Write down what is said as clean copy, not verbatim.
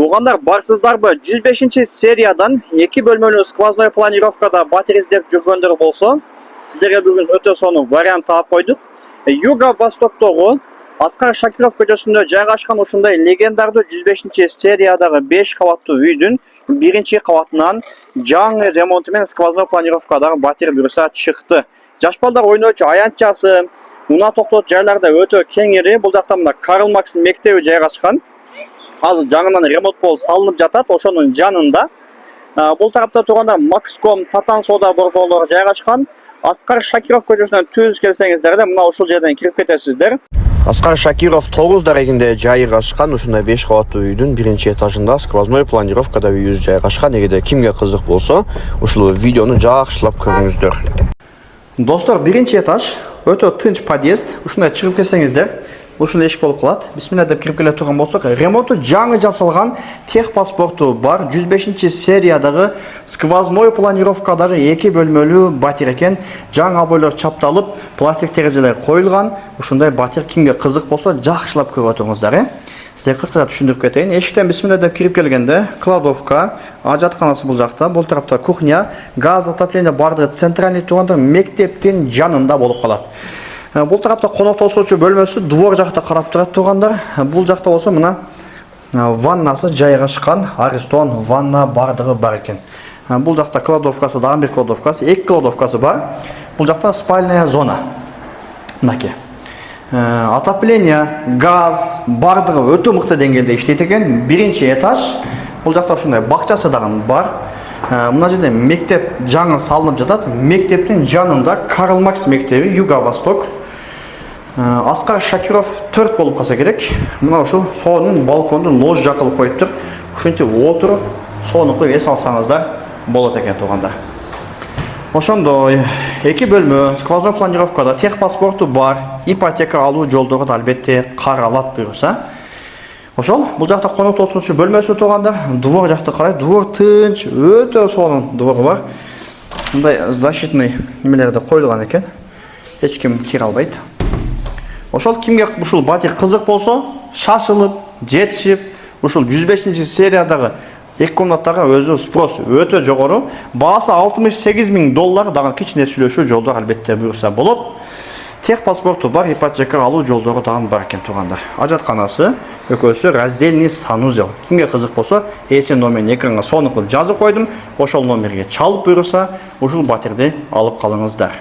Туғандар барсыздар бы 105 сериядан 2 бөлмөлүү сквозной планировкада батир издеп жүргөндөр болсо, сиздерге бүгүн өтө сонун вариант таап койдук. Юго-востоктогу Аскар Шакиров көчөсүндө жайгашкан ушундай легендардуу 105 сериядагы 5 кабаттуу үйдүн 1 кабатынан жаңы ремонту менен сквозной планировкадагы батир буюрса чыкты. Жаш балдар ойночу аянтчасы, унаа токтот жайларда өтө кеңири. Бул жакта мына Карл Маркс мектеби жайгашкан. Азыр жаңынан ремонт болуп салынып жатат, ошонун жанында. Бул тарапта турганда Макском Татан соода борборлору жайгашкан. Аскар Шакиров көчөсүнөн түз келсеңиздер да мына ушул жерден кирип кетесиздер. Аскар Шакиров 9 дарегинде жайгашкан ушундай 5 кабаттуу үйдүн 1-этажында сквозной планировкада үйү жайгашкан. Эгерде кимге кызык болсо, ушул видеону жакшылап көрүңүздөр. Достор, 1-этаж өтө тынч подъезд. Ушундай чыгып келсеңиздер, ушул эшик болуп калат. Бисмилла деп кирип келе турган болсок, ремонту жаңы жасалган, техпаспорту бар, 105 сериядагы сквозной планировкадагы 2 бөлмөлүү батир экен. Жаңы обойлор чапталып, пластик терезелер коюлган. Ушундай батир кимге кызык болсо, жакшылап көрүп отуруңуздар. Сизге кыскача түшүндүрүп кетейин. Эшиктен бисмилла деп кирип келгенде, кладовка, ажатканасы бул жакта, бул тарапта кухня, газ, отопление бардыгы центральный турганда мектептин жанында болуп калат. Бул тарапта конок тосуучу бөлмөсү двор жакта карап турат тургандар. Бул жакта болсо мына ваннасы жайгашкан, Аристон ванна бардыгы бар экен. Бул жакта кладовкасы, дагы бир кладовкасы, 2 кладовкасы бар. Бул жакта спальная зона. Мынакей. Отопление, газ бардыгы өтө мыкты деңгээлде иштейт экен. 1-этаж. Бул жакта ушундай бакчасы дагы бар. Мына жерде мектеп жаңы салынып жатат. Мектептин жанында Карл Маркс мектеби, Юго-Восток. Аскар Шакиров 4 болуп калса керек. Мына ушул сонун балконду ложа кылып коюптур. Ушинтип отуруп, сонуклуп эс алсаңыздар болот экен туугандар. Ошондой 2 бөлмө, сквозной планировкада техпаспорту бар, ипотека алуу жолдору да албетте каралат буюрса. Ошол, бул жакта конок тосуучу бөлмөсү туугандар, двор жакты карайт, двор тынч, өтө сонун двор бар. Мындай защитный немелерде коюлган экен. Эч ким кире албайт. Ошол кимге ушул батир кызык болсо, шашылып, жетишип, ушул 105 сериядагы 2 комнаттага өзү спрос өтө жогору. Баасы $68,000, дагы кичине сүйлөшүү жолдор албетте буюрса болот. Техпаспорту бар, ипотека алуу жолдору дагы бар экен туугандар. Ажатканасы экөөсү раздельный санузел. Кимге кызык болсо, эсен номерин экранга сонук кылып жазып койдум. Ошол номерге чалып буюрса, ушул батирди алып калыңыздар.